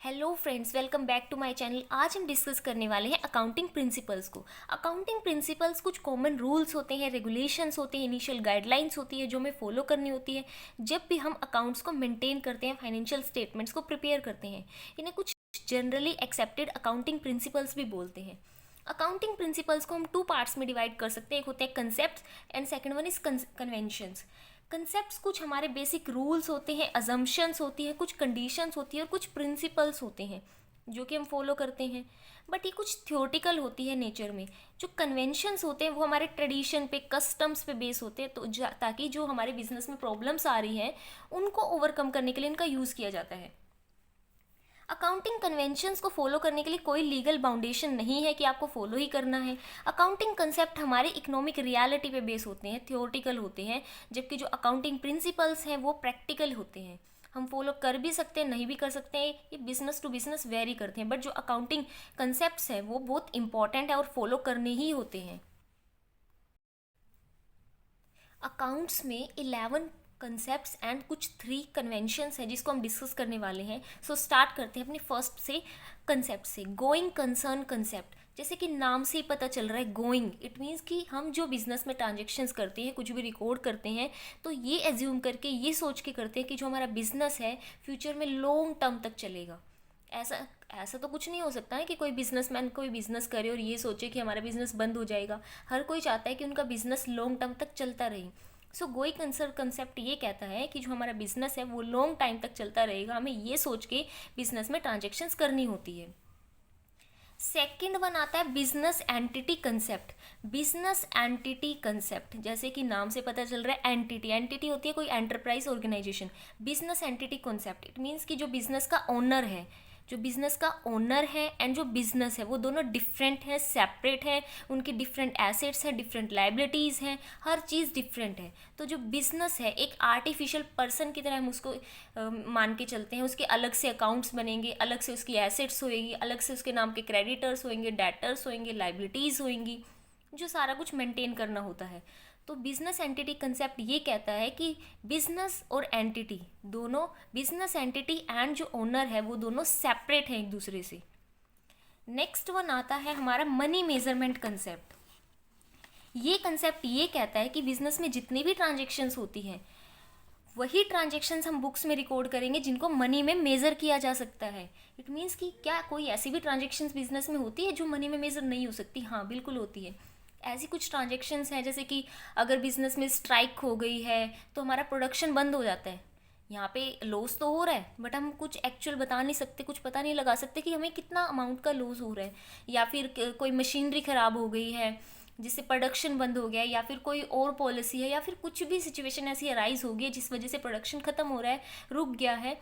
Hello friends, welcome back to my channel. आज हम discuss करने वाले हैं अकाउंटिंग प्रिंसिपल्स को। अकाउंटिंग प्रिंसिपल्स कुछ कॉमन रूल्स होते हैं, रेगुलेशंस होती हैं, इनिशियल गाइडलाइंस होती है जो हमें फॉलो करनी होती है जब भी हम अकाउंट्स को मेंटेन करते हैं, फाइनेंशियल स्टेटमेंट्स को प्रिपेयर करते हैं। इन्हें कुछ जनरली एक्सेप्टेड अकाउंटिंग प्रिंसिपल्स भी बोलते हैं। अकाउंटिंग प्रिंसिपल्स को हम टू पार्ट्स में डिवाइड कर सकते हैं। एक होते हैं concept and second one is conventions. Concepts कुछ हमारे बेसिक रूल्स होते हैं, अजम्पशंस होती है, कुछ कंडीशंस होती है और कुछ प्रिंसिपल्स होते हैं जो कि हम फॉलो करते हैं। बट ये कुछ थियोटिकल होती है नेचर में। जो कन्वेंशंस होते हैं वो हमारे ट्रेडिशन पे, कस्टम्स पे बेस होते हैं, तो ताकि जो हमारे बिजनेस में प्रॉब्लम्स आ रही हैं उनको ओवरकम करने के लिए इनका यूज़ किया जाता है। अकाउंटिंग कन्वेंशंस को फॉलो करने के लिए कोई लीगल बाउंडेशन नहीं है कि आपको फॉलो ही करना है। अकाउंटिंग कंसेप्ट हमारी इकोनॉमिक रियलिटी पे बेस होते हैं, थियोटिकल होते हैं, जबकि जो अकाउंटिंग प्रिंसिपल्स हैं वो प्रैक्टिकल होते हैं। हम फॉलो कर भी सकते हैं, नहीं भी कर सकते हैं, ये बिजनेस टू बिजनेस वेरी करते हैं। बट जो अकाउंटिंग कंसेप्ट्स हैं वो बहुत इंपॉर्टेंट है और फॉलो करने ही होते हैं। अकाउंट्स में 11 कंसेप्ट्स एंड कुछ 3 कन्वेंशंस है जिसको हम डिस्कस करने वाले हैं। सो स्टार्ट करते हैं अपने फर्स्ट से कंसेप्ट से, गोइंग कंसर्न कंसेप्ट। जैसे कि नाम से ही पता चल रहा है, गोइंग इट मीन्स कि हम जो बिजनेस में ट्रांजेक्शन्स करते हैं, कुछ भी रिकॉर्ड करते हैं, तो ये एज्यूम करके, ये सोच के करते हैं कि जो हमारा बिजनेस है फ्यूचर में लॉन्ग टर्म तक चलेगा। ऐसा ऐसा तो कुछ नहीं हो सकता है कि कोई बिजनेसमैन कोई बिजनेस करे और ये सोचे कि हमारा बिजनेस बंद हो जाएगा। हर कोई चाहता है कि उनका बिजनेस लॉन्ग टर्म तक चलता रहे। सो गोई कंसर्न कंसेप्ट ये कहता है कि जो हमारा बिजनेस है वो लॉन्ग टाइम तक चलता रहेगा, हमें ये सोच के बिजनेस में ट्रांजेक्शन्स करनी होती है। सेकंड वन आता है business entity concept. Business entity concept, जैसे कि नाम से पता चल रहा है, एंटिटी एंटिटी होती है कोई enterprise organization. Business entity concept it means कि जो बिजनेस का ओनर है, जो बिजनेस का ओनर है एंड जो बिजनेस है वो दोनों डिफरेंट है, सेपरेट है। उनकी डिफरेंट एसेट्स हैं, डिफरेंट लाइबिलिटीज़ हैं, हर चीज़ डिफरेंट है। तो जो बिजनेस है एक आर्टिफिशियल पर्सन की तरह हम उसको मान के चलते हैं। उसके अलग से अकाउंट्स बनेंगे, अलग से उसकी एसेट्स होएगी, अलग से उसके नाम के क्रेडिटर्स होंगे, डेटर्स होंगे, लाइबिलिटीज़ होंगी, जो सारा कुछ मेंटेन करना होता है। तो बिजनेस एंटिटी कंसेप्ट ये कहता है कि बिजनेस और एंटिटी दोनों, बिजनेस एंटिटी एंड जो ओनर है वो दोनों सेपरेट हैं एक दूसरे से। नेक्स्ट वन आता है हमारा मनी मेजरमेंट कंसेप्ट। ये कंसेप्ट ये कहता है कि बिजनेस में जितनी भी ट्रांजेक्शन्स होती हैं वही ट्रांजेक्शन्स हम बुक्स में रिकॉर्ड करेंगे जिनको मनी में मेज़र किया जा सकता है। इट मीन्स कि क्या कोई ऐसी भी ट्रांजेक्शन्स बिजनेस में होती है जो मनी में मेज़र नहीं हो सकती? हाँ, बिल्कुल होती है। ऐसी कुछ ट्रांजेक्शन्स हैं जैसे कि अगर बिजनेस में स्ट्राइक हो गई है तो हमारा प्रोडक्शन बंद हो जाता है। यहाँ पे लॉस तो हो रहा है बट हम कुछ एक्चुअल बता नहीं सकते, कुछ पता नहीं लगा सकते कि हमें कितना अमाउंट का लॉस हो रहा है। या फिर कोई मशीनरी ख़राब हो गई है जिससे प्रोडक्शन बंद हो गया है, या फिर कोई और पॉलिसी है, या फिर कुछ भी सिचुएशन ऐसी अराइज हो गई है जिस वजह से प्रोडक्शन ख़त्म हो रहा है, रुक गया है,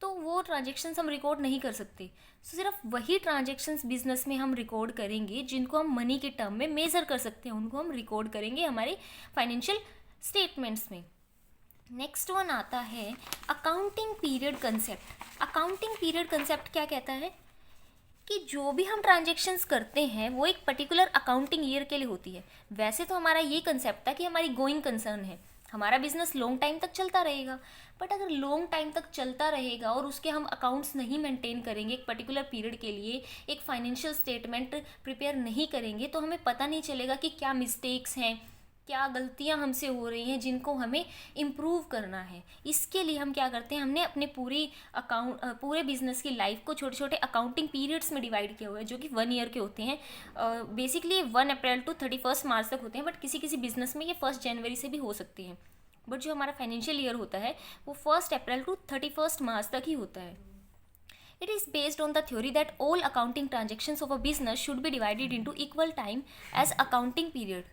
तो वो ट्रांजेक्शन्स हम रिकॉर्ड नहीं कर सकते। तो सिर्फ वही ट्रांजेक्शन्स बिजनेस में हम रिकॉर्ड करेंगे जिनको हम मनी के टर्म में मेज़र कर सकते हैं, उनको हम रिकॉर्ड करेंगे हमारे फाइनेंशियल स्टेटमेंट्स में। नेक्स्ट वन आता है accounting period concept. Accounting period concept क्या कहता है कि जो भी हम ट्रांजेक्शन्स करते हैं वो एक पर्टिकुलर अकाउंटिंग ईयर के लिए होती है। वैसे तो हमारा ये कंसेप्ट था कि हमारी गोइंग कंसर्न है, हमारा बिजनेस लॉन्ग टाइम तक चलता रहेगा। बट अगर लॉन्ग टाइम तक चलता रहेगा और उसके हम अकाउंट्स नहीं मेंटेन करेंगे, एक पर्टिकुलर पीरियड के लिए एक फाइनेंशियल स्टेटमेंट प्रिपेयर नहीं करेंगे, तो हमें पता नहीं चलेगा कि क्या मिस्टेक्स हैं, क्या गलतियां हमसे हो रही हैं जिनको हमें इम्प्रूव करना है। इसके लिए हम क्या करते हैं, हमने अपने पूरे बिजनेस की लाइफ को छोटे छोटे अकाउंटिंग पीरियड्स में डिवाइड किया हुआ है जो कि 1 ईयर के होते हैं। बेसिकली 1 अप्रैल टू 31 मार्च तक होते हैं, बट किसी किसी बिजनेस में ये 1 जनवरी से भी हो सकती हैं। बट जो हमारा फाइनेंशियल ईयर होता है वो 1 अप्रैल टू 31 मार्च तक ही होता है। It is based on the theory that all accounting transactions of a business should be divided into equal time as accounting period.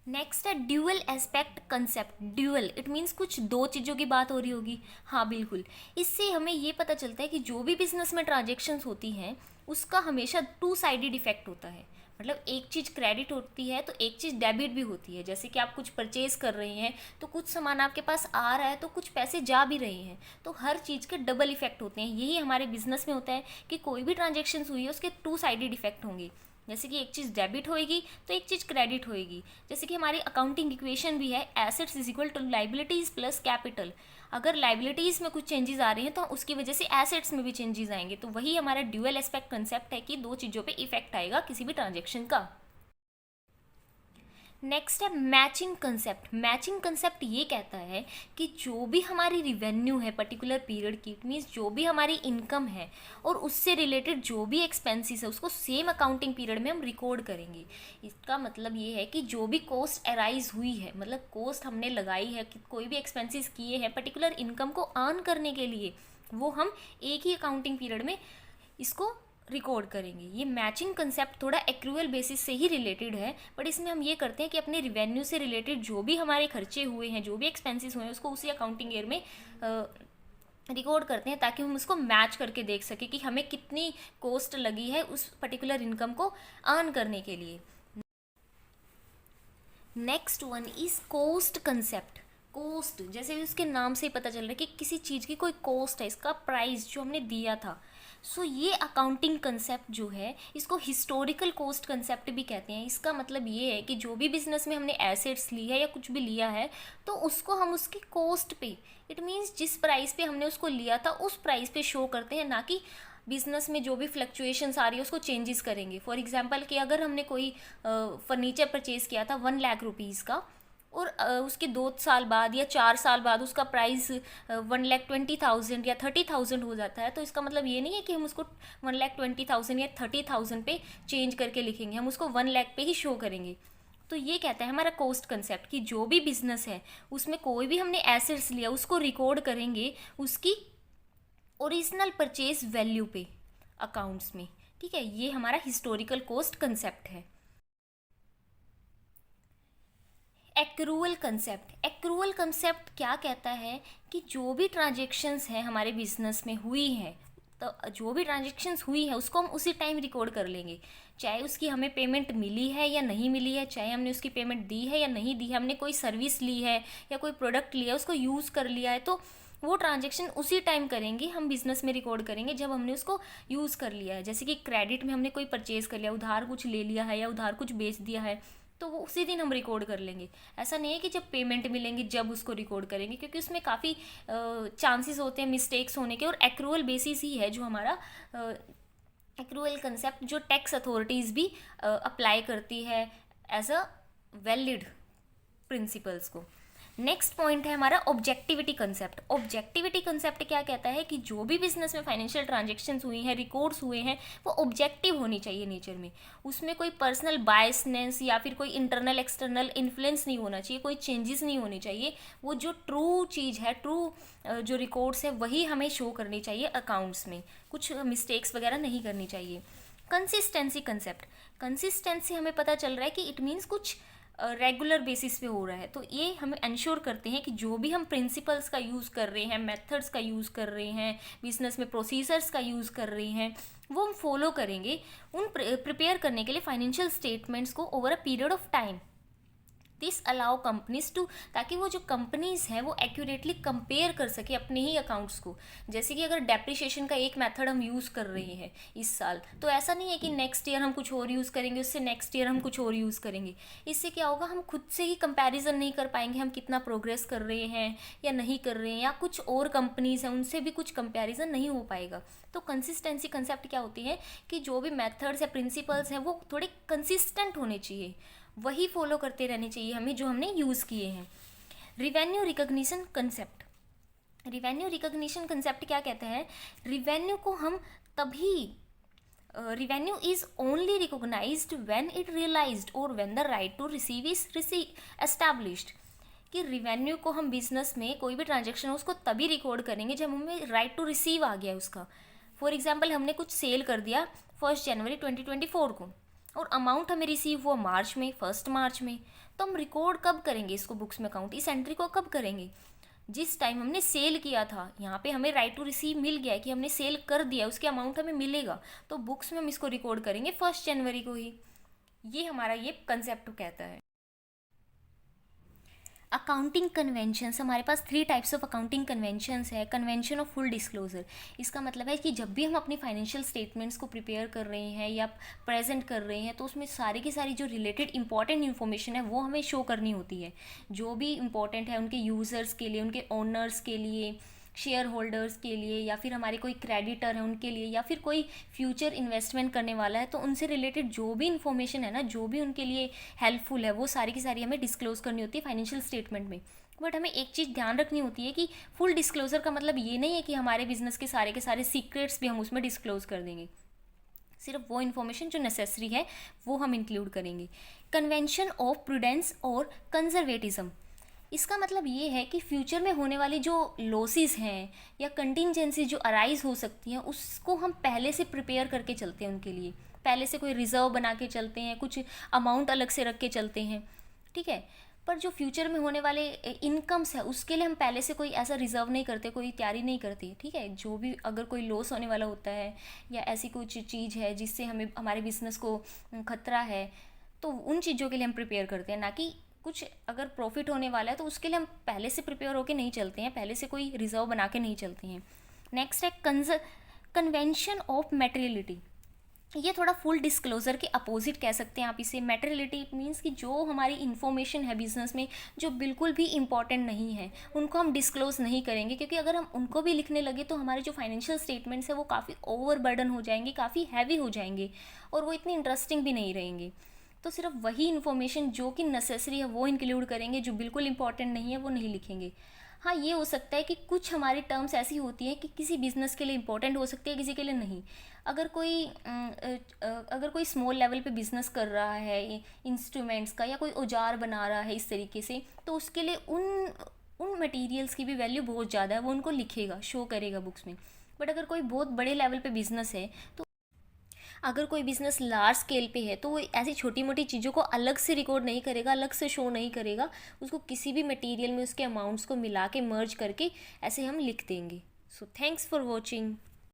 Next है dual aspect concept. Dual it means कुछ दो चीज़ों की बात हो रही होगी। हाँ बिल्कुल, इससे हमें ये पता चलता है कि जो भी बिजनेस में ट्रांजेक्शन्स होती हैं उसका हमेशा 2 साइडेड इफेक्ट होता है। मतलब एक चीज़ क्रेडिट होती है तो एक चीज़ डेबिट भी होती है। जैसे कि आप कुछ परचेज कर रहे हैं तो कुछ सामान आपके पास आ रहा है तो कुछ पैसे जा भी रहे हैं, तो हर चीज़ के डबल इफेक्ट होते हैं। यही हमारे बिजनेस में होता है कि कोई भी ट्रांजेक्शन्स हुई है उसके 2 साइडेड इफेक्ट होंगे। जैसे कि एक चीज़ डेबिट होएगी तो एक चीज़ क्रेडिट होएगी। जैसे कि हमारी अकाउंटिंग इक्वेशन भी है, assets is equal to liabilities plus capital. अगर लाइबिलिटीज़ में कुछ चेंजेस आ रहे हैं तो उसकी वजह से एसेट्स में भी चेंजेस आएंगे। तो वही हमारा ड्यूअल एस्पेक्ट कंसेप्ट है कि दो चीज़ों पे इफेक्ट आएगा किसी भी ट्रांजेक्शन का। नेक्स्ट है मैचिंग कंसेप्ट। मैचिंग कंसेप्ट ये कहता है कि जो भी हमारी रिवेन्यू है पर्टिकुलर पीरियड की, इट मीन्स जो भी हमारी इनकम है और उससे रिलेटेड जो भी एक्सपेंसेस है उसको सेम अकाउंटिंग पीरियड में हम रिकॉर्ड करेंगे। इसका मतलब ये है कि जो भी कॉस्ट अराइज हुई है, मतलब कॉस्ट हमने लगाई है कि कोई भी एक्सपेंसेस किए हैं पर्टिकुलर इनकम को अर्न करने के लिए, वो हम एक ही अकाउंटिंग पीरियड में इसको रिकॉर्ड करेंगे। ये मैचिंग कंसेप्ट थोड़ा एक्रूअल बेसिस से ही रिलेटेड है, बट इसमें हम ये करते हैं कि अपने रिवेन्यू से रिलेटेड जो भी हमारे खर्चे हुए हैं, जो भी एक्सपेंसेस हुए हैं, उसको उसी अकाउंटिंग ईयर में रिकॉर्ड करते हैं ताकि हम उसको मैच करके देख सकें कि हमें कितनी कॉस्ट लगी है उस पर्टिकुलर इनकम को अर्न करने के लिए। Next one is cost concept. Cost, जैसे उसके नाम से ही पता चल रहा है कि किसी चीज़ की कोई कॉस्ट है, इसका प्राइस जो हमने दिया था। सो ये अकाउंटिंग कंसेप्ट जो है इसको हिस्टोरिकल कॉस्ट कंसेप्ट भी कहते हैं। इसका मतलब ये है कि जो भी बिजनेस में हमने एसेट्स ली है या कुछ भी लिया है तो उसको हम उसकी कॉस्ट पे, इट मीन्स जिस प्राइस पे हमने उसको लिया था उस प्राइस पे शो करते हैं, ना कि बिजनेस में जो भी फ्लक्चुएशंस आ रही है उसको चेंजेस करेंगे। फॉर एग्जांपल कि अगर हमने कोई फर्नीचर परचेज़ किया था 1 लाख रुपीज़ का और उसके 2 साल बाद या 4 साल बाद उसका प्राइस 1,20,000 या 30,000 हो जाता है, तो इसका मतलब ये नहीं है कि हम उसको 1,20,000 या 30,000 पे चेंज करके लिखेंगे, हम उसको 1 लाख पे ही शो करेंगे। तो ये कहता है हमारा कॉस्ट कंसेप्ट कि जो भी बिजनेस है उसमें कोई भी हमने एसेट्स लिया उसको रिकॉर्ड करेंगे उसकी ओरिजिनल परचेज वैल्यू पे अकाउंट्स में। ठीक है, ये हमारा हिस्टोरिकल कॉस्ट कंसेप्ट है। Accrual concept. एक्रूअल कंसेप्ट क्या कहता है कि जो भी ट्रांजेक्शन्स हैं हमारे बिजनेस में हुई हैं, तो जो भी ट्रांजेक्शन्स हुई है उसको हम उसी टाइम रिकॉर्ड कर लेंगे, चाहे उसकी हमें पेमेंट मिली है या नहीं मिली है, चाहे हमने उसकी पेमेंट दी है या नहीं दी है, हमने कोई सर्विस ली है या कोई प्रोडक्ट लिया है उसको यूज़ कर लिया है, तो वो ट्रांजेक्शन उसी टाइम करेंगे, हम बिजनेस में रिकॉर्ड करेंगे जब हमने उसको यूज़ कर लिया है। जैसे कि क्रेडिट में हमने कोई परचेज़ कर लिया, उधार कुछ ले लिया है या उधार कुछ बेच दिया है, तो वो उसी दिन हम रिकॉर्ड कर लेंगे। ऐसा नहीं है कि जब पेमेंट मिलेंगी जब उसको रिकॉर्ड करेंगे, क्योंकि उसमें काफ़ी चांसेस होते हैं मिस्टेक्स होने के, और एक्रूअल बेसिस ही है जो हमारा एक्रूअल कंसेप्ट जो टैक्स अथॉरिटीज़ भी अप्लाई करती है एज अ वैलिड प्रिंसिपल्स को। नेक्स्ट पॉइंट है हमारा ऑब्जेक्टिविटी कंसेप्ट। ऑब्जेक्टिविटी कंसेप्ट क्या कहता है कि जो भी बिजनेस में फाइनेंशियल ट्रांजेक्शन्स हुई हैं, रिकॉर्ड्स हुए हैं, वो ऑब्जेक्टिव होनी चाहिए नेचर में, उसमें कोई पर्सनल बायसनेस या फिर कोई इंटरनल एक्सटर्नल इन्फ्लुएंस नहीं होना चाहिए, कोई चेंजेस नहीं होने चाहिए। वो जो ट्रू चीज़ है, ट्रू जो रिकॉर्ड्स है वही हमें शो करनी चाहिए अकाउंट्स में, कुछ मिस्टेक्स वगैरह नहीं करनी चाहिए। Consistency concept. कंसिस्टेंसी हमें पता चल रहा है कि इट मीन्स कुछ रेगुलर बेसिस पे हो रहा है, तो ये हम इंश्योर करते हैं कि जो भी हम प्रिंसिपल्स का यूज़ कर रहे हैं, मेथड्स का यूज़ कर रहे हैं, बिजनेस में प्रोसीजर्स का यूज़ कर रहे हैं, वो हम फॉलो करेंगे उन प्रिपेयर करने के लिए फाइनेंशियल स्टेटमेंट्स को over a period of time. This allow companies to, ताकि वो जो कंपनीज हैं वो एक्यूरेटली कंपेयर कर सके अपने ही अकाउंट्स को। जैसे कि अगर डेप्रिसिएशन का एक मेथड हम यूज़ कर रहे हैं इस साल, तो ऐसा नहीं है कि नेक्स्ट ईयर हम कुछ और यूज़ करेंगे, उससे नेक्स्ट ईयर हम कुछ और यूज़ करेंगे। इससे क्या होगा, हम खुद से ही कंपैरिजन नहीं कर पाएंगे हम कितना प्रोग्रेस कर रहे हैं या नहीं कर रहे हैं, या कुछ और कंपनीज हैं उनसे भी कुछ कंपैरिजन नहीं हो पाएगा। तो कंसिस्टेंसी कंसेप्ट क्या होती है कि जो भी मेथड्स या प्रिंसिपल्स हैं वो थोड़े कंसिस्टेंट होने चाहिए, वही फॉलो करते रहने चाहिए हमें जो हमने यूज़ किए हैं। Revenue recognition concept. Revenue recognition concept क्या कहता है, रिवेन्यू को हम तभी, revenue is only recognised when it realised और when the right to receive is established. कि रिवेन्यू को हम बिजनेस में कोई भी ट्रांजेक्शन हो उसको तभी रिकॉर्ड करेंगे जब हमें राइट टू रिसीव आ गया उसका। फॉर एग्जाम्पल हमने कुछ सेल कर दिया 1 जनवरी 2024 को और अमाउंट हमें रिसीव हुआ मार्च में, 1 मार्च में, तो हम रिकॉर्ड कब करेंगे इसको बुक्स में, अकाउंट इस एंट्री को कब करेंगे, जिस टाइम हमने सेल किया था। यहाँ पे हमें राइट टू रिसीव मिल गया कि हमने सेल कर दिया, उसके अमाउंट हमें मिलेगा, तो बुक्स में हम इसको रिकॉर्ड करेंगे 1 जनवरी को ही। ये हमारा ये कंसेप्ट कहता है। अकाउंटिंग कन्वेंशंस, हमारे पास 3 टाइप्स ऑफ अकाउंटिंग कन्वेंशंस है। कन्वेंशन ऑफ फुल डिस्क्लोजर, इसका मतलब है कि जब भी हम अपनी फाइनेंशियल स्टेटमेंट्स को प्रिपेयर कर रहे हैं या प्रेजेंट कर रहे हैं तो उसमें सारी की सारी जो रिलेटेड इंपॉर्टेंट इन्फॉर्मेशन है वो हमें शो करनी होती है, जो भी इंपॉर्टेंट है उनके यूज़र्स के लिए, उनके ओनर्स के लिए, शेयर होल्डर्स के लिए, या फिर हमारे कोई क्रेडिटर है उनके लिए, या फिर कोई फ्यूचर इन्वेस्टमेंट करने वाला है तो उनसे रिलेटेड जो भी इन्फॉर्मेशन है ना, जो भी उनके लिए हेल्पफुल है वो सारी की सारी हमें डिस्क्लोज करनी होती है फाइनेंशियल स्टेटमेंट में। बट हमें एक चीज़ ध्यान रखनी होती है कि फुल डिस्क्लोजर का मतलब ये नहीं है कि हमारे बिजनेस के सारे सीक्रेट्स भी हम उसमें डिस्क्लोज कर देंगे। सिर्फ वो इन्फॉर्मेशन जो नेसेसरी है वो हम इंक्लूड करेंगे। कन्वेंशन ऑफ प्रूडेंस और कंजर्वेटिज्म, इसका मतलब ये है कि फ्यूचर में होने वाली जो लॉसेस हैं या कंटिजेंसी जो अराइज हो सकती हैं उसको हम पहले से प्रिपेयर करके चलते हैं, उनके लिए पहले से कोई रिजर्व बना के चलते हैं, कुछ अमाउंट अलग से रख के चलते हैं, ठीक है। पर जो फ्यूचर में होने वाले इनकम्स है उसके लिए हम पहले से कोई ऐसा रिजर्व नहीं करते, कोई तैयारी नहीं करते, ठीक है। जो भी अगर कोई लॉस होने वाला होता है या ऐसी कुछ चीज़ है जिससे हमें हमारे बिजनेस को खतरा है तो उन चीज़ों के लिए हम प्रिपेयर करते हैं, ना कि कुछ अगर प्रॉफिट होने वाला है तो उसके लिए हम पहले से प्रिपेयर होके नहीं चलते हैं, पहले से कोई रिजर्व बना के नहीं चलते हैं। नेक्स्ट है कन्वेंशन ऑफ मेटेरियलिटी, ये थोड़ा फुल डिस्क्लोजर के अपोजिट कह सकते हैं आप इसे। मेटेरियलिटी मीन्स कि जो हमारी इन्फॉर्मेशन है बिजनेस में जो बिल्कुल भी इंपॉर्टेंट नहीं है उनको हम डिस्क्लोज नहीं करेंगे, क्योंकि अगर हम उनको भी लिखने लगे तो हमारे जो फाइनेंशियल स्टेटमेंट्स है वो काफ़ी ओवरबर्डन हो जाएंगे, काफ़ी हैवी हो जाएंगे और वो इतनी इंटरेस्टिंग भी नहीं रहेंगे। तो सिर्फ वही इन्फॉर्मेशन जो कि नेसेसरी है वो इंक्लूड करेंगे, जो बिल्कुल इंपॉर्टेंट नहीं है वो नहीं लिखेंगे। हाँ, ये हो सकता है कि कुछ हमारी टर्म्स ऐसी होती हैं कि किसी बिजनेस के लिए इंपॉर्टेंट हो सकती है, किसी के लिए नहीं। अगर कोई स्मॉल लेवल पे बिजनेस कर रहा है इंस्ट्रूमेंट्स का या कोई औजार बना रहा है इस तरीके से, तो उसके लिए उन मटेरियल्स की भी वैल्यू बहुत ज़्यादा है, वो उनको लिखेगा, शो करेगा बुक्स में। बट अगर कोई बहुत बड़े लेवल पे बिजनेस है तो अगर कोई बिजनेस लार्ज स्केल पे है तो वो ऐसी छोटी मोटी चीज़ों को अलग से रिकॉर्ड नहीं करेगा, अलग से शो नहीं करेगा, उसको किसी भी मटेरियल में उसके अमाउंट्स को मिला के मर्ज करके ऐसे हम लिख देंगे। So thanks for watching.